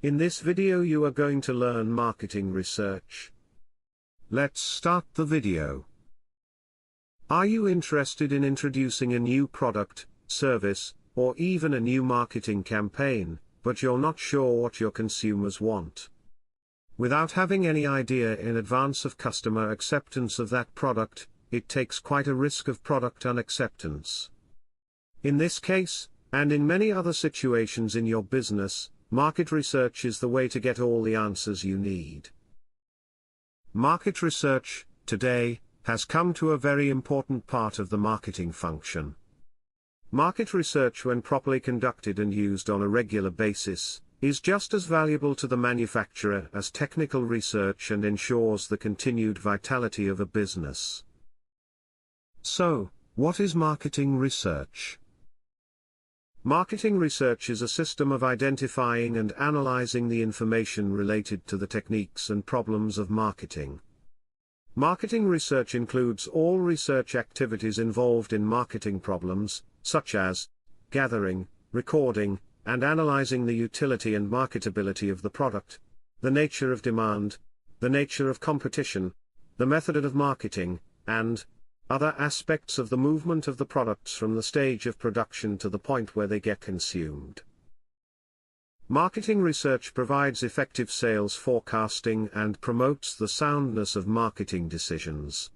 In this video you are going to learn marketing research. Let's start the video. Are you interested in introducing a new product, service, or even a new marketing campaign, but you're not sure what your consumers want? Without having any idea in advance of customer acceptance of that product, it takes quite a risk of product unacceptance. In this case, and in many other situations in your business, market research is the way to get all the answers you need. Market research, today, has come to a very important part of the marketing function. Market research, when properly conducted and used on a regular basis, is just as valuable to the manufacturer as technical research and ensures the continued vitality of a business. So, what is marketing research? Marketing research is a system of identifying and analyzing the information related to the techniques and problems of marketing. Marketing research includes all research activities involved in marketing problems, such as gathering, recording, and analyzing the utility and marketability of the product, the nature of demand, the nature of competition, the method of marketing, and other aspects of the movement of the products from the stage of production to the point where they get consumed. Marketing research provides effective sales forecasting and promotes the soundness of marketing decisions.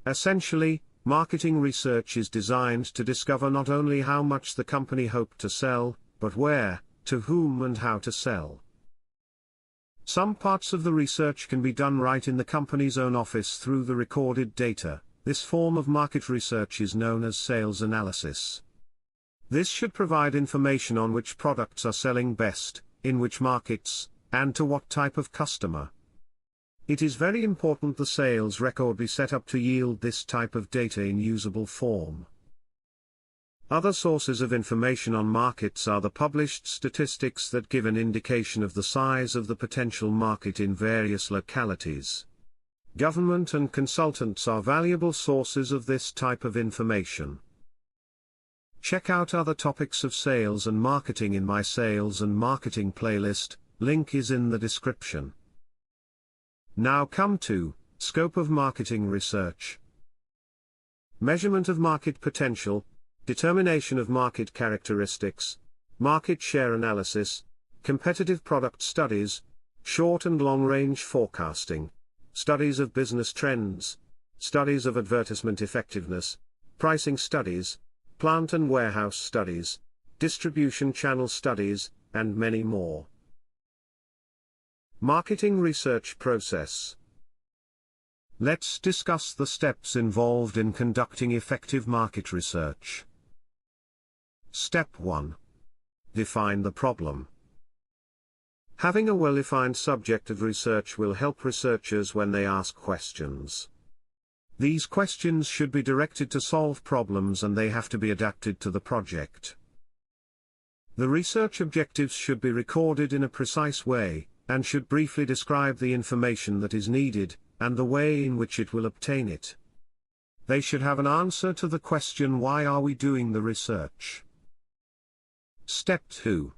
Essentially, marketing research is designed to discover not only how much the company hoped to sell, but where, to whom and how to sell. Some parts of the research can be done right in the company's own office through the recorded data. This form of market research is known as sales analysis. This should provide information on which products are selling best, in which markets, and to what type of customer. It is very important the sales record be set up to yield this type of data in usable form. Other sources of information on markets are the published statistics that give an indication of the size of the potential market in various localities. Government and consultants are valuable sources of this type of information. Check out other topics of sales and marketing in my sales and marketing playlist, link is in the description. Now come to scope of marketing research. Measurement of market potential, determination of market characteristics, market share analysis, competitive product studies, short and long-range forecasting, studies of business trends, studies of advertisement effectiveness, pricing studies, plant and warehouse studies, distribution channel studies, and many more. Marketing research process. Let's discuss the steps involved in conducting effective market research. Step 1. Define the problem. Having a well-defined subject of research will help researchers when they ask questions. These questions should be directed to solve problems and they have to be adapted to the project. The research objectives should be recorded in a precise way, and should briefly describe the information that is needed, and the way in which it will obtain it. They should have an answer to the question, why are we doing the research? Step 2.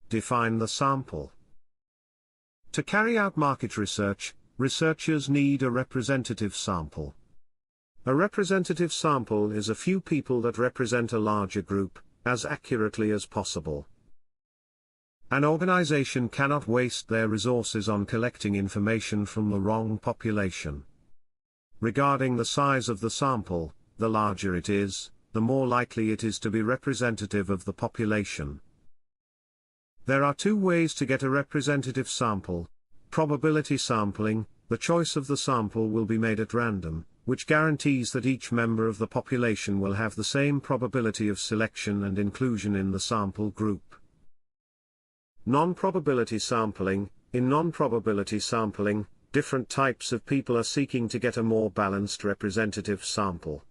Define the sample. To carry out market research, researchers need a representative sample. A representative sample is a few people that represent a larger group, as accurately as possible. An organization cannot waste their resources on collecting information from the wrong population. Regarding the size of the sample, the larger it is, the more likely it is to be representative of the population. There are two ways to get a representative sample. Probability sampling, the choice of the sample will be made at random, which guarantees that each member of the population will have the same probability of selection and inclusion in the sample group. Non-probability sampling. In non-probability sampling, different types of people are seeking to get a more balanced representative sample.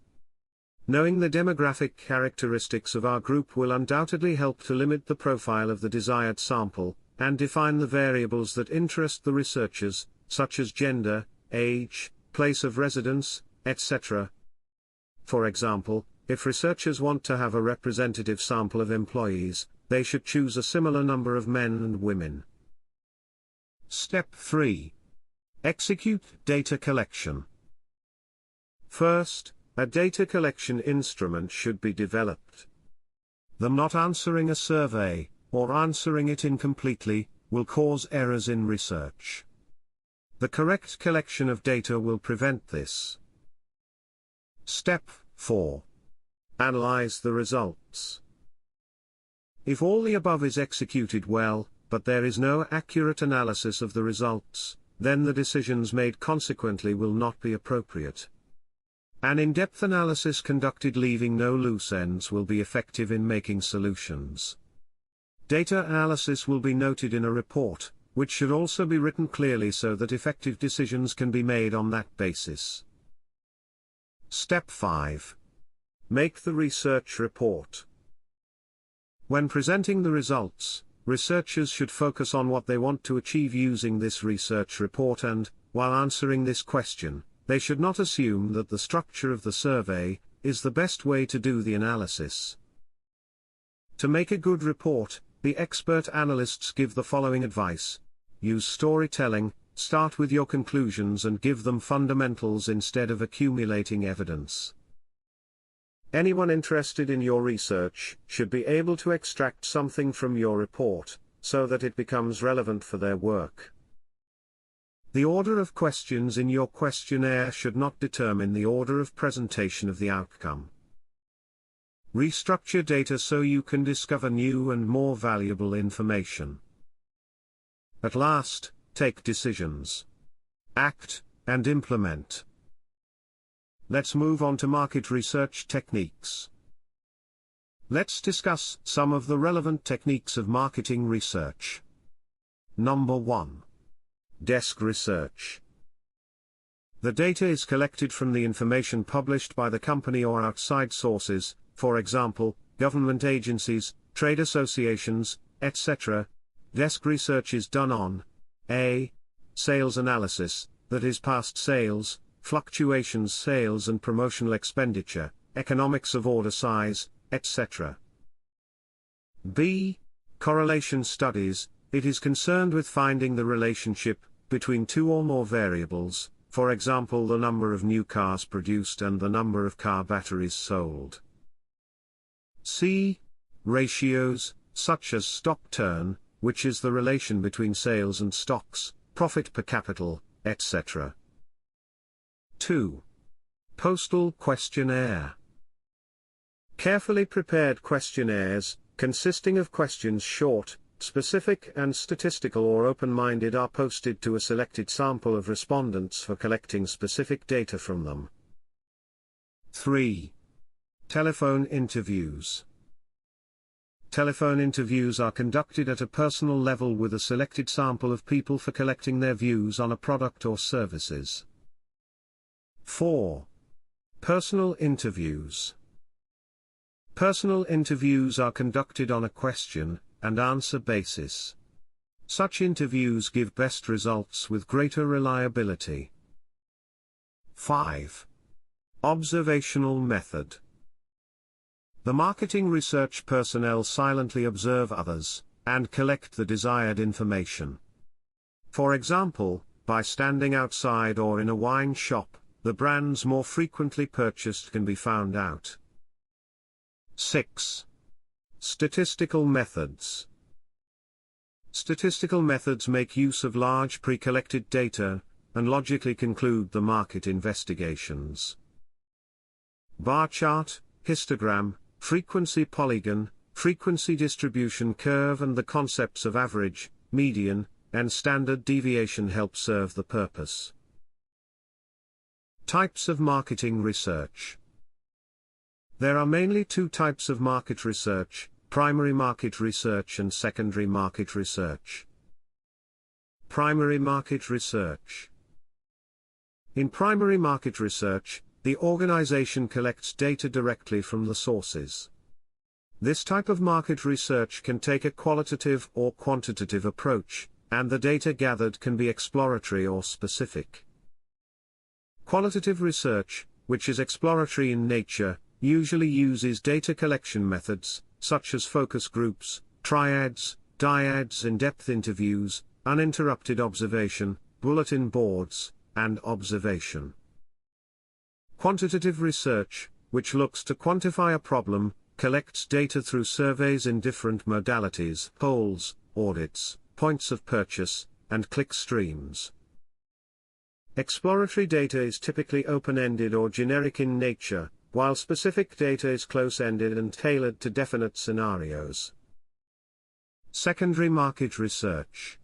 Knowing the demographic characteristics of our group will undoubtedly help to limit the profile of the desired sample, and define the variables that interest the researchers, such as gender, age, place of residence, etc. For example, if researchers want to have a representative sample of employees, they should choose a similar number of men and women. Step 3. Execute data collection. First, a data collection instrument should be developed. Them not answering a survey, or answering it incompletely, will cause errors in research. The correct collection of data will prevent this. Step 4. Analyze the results. If all the above is executed well, but there is no accurate analysis of the results, then the decisions made consequently will not be appropriate. An in-depth analysis conducted leaving no loose ends will be effective in making solutions. Data analysis will be noted in a report, which should also be written clearly so that effective decisions can be made on that basis. Step 5. Make the research report. When presenting the results, researchers should focus on what they want to achieve using this research report and, while answering this question, they should not assume that the structure of the survey is the best way to do the analysis. To make a good report, the expert analysts give the following advice. Use storytelling, start with your conclusions and give them fundamentals instead of accumulating evidence. Anyone interested in your research should be able to extract something from your report, so that it becomes relevant for their work. The order of questions in your questionnaire should not determine the order of presentation of the outcome. Restructure data so you can discover new and more valuable information. At last, take decisions. Act, and implement. Let's move on to market research techniques. Let's discuss some of the relevant techniques of marketing research. Number 1. Desk research. The data is collected from the information published by the company or outside sources, for example, government agencies, trade associations, etc. Desk research is done on a. Sales analysis, that is past sales, fluctuations sales and promotional expenditure, economics of order size, etc. b. Correlation studies, it is concerned with finding the relationship between two or more variables, for example the number of new cars produced and the number of car batteries sold. c. Ratios, such as stock turn, which is the relation between sales and stocks, profit per capital, etc. 2. Postal questionnaire. Carefully prepared questionnaires, consisting of questions short, specific and statistical or open-minded, are posted to a selected sample of respondents for collecting specific data from them. 3. Telephone interviews. Telephone interviews are conducted at a personal level with a selected sample of people for collecting their views on a product or services. 4. Personal interviews. Personal interviews are conducted on a question and answer basis. Such interviews give best results with greater reliability. 5. Observational method. The marketing research personnel silently observe others, and collect the desired information. For example, by standing outside or in a wine shop, the brands more frequently purchased can be found out. 6. Statistical methods. Statistical methods make use of large pre-collected data, and logically conclude the market investigations. Bar chart, histogram, frequency polygon, frequency distribution curve and the concepts of average, median, and standard deviation help serve the purpose. Types of marketing research. There are mainly two types of market research: primary market research and secondary market research. Primary market research. In primary market research, the organization collects data directly from the sources. This type of market research can take a qualitative or quantitative approach, and the data gathered can be exploratory or specific. Qualitative research, which is exploratory in nature, usually uses data collection methods, such as focus groups, triads, dyads, in-depth interviews, uninterrupted observation, bulletin boards, and observation. Quantitative research, which looks to quantify a problem, collects data through surveys in different modalities, polls, audits, points of purchase, and click streams. Exploratory data is typically open-ended or generic in nature, while specific data is close-ended and tailored to definite scenarios. Secondary market research.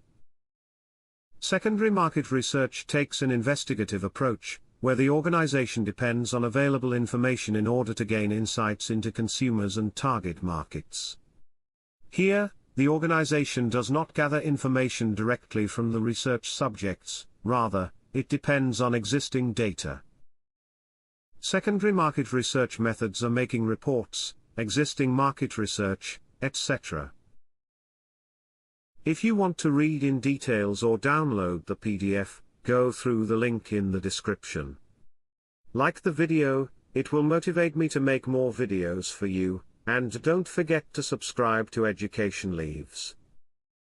Secondary market research takes an investigative approach, where the organization depends on available information in order to gain insights into consumers and target markets. Here, the organization does not gather information directly from the research subjects, rather, it depends on existing data. Secondary market research methods are making reports, existing market research, etc. If you want to read in details or download the PDF, go through the link in the description. Like the video, it will motivate me to make more videos for you, and don't forget to subscribe to Education Leaves.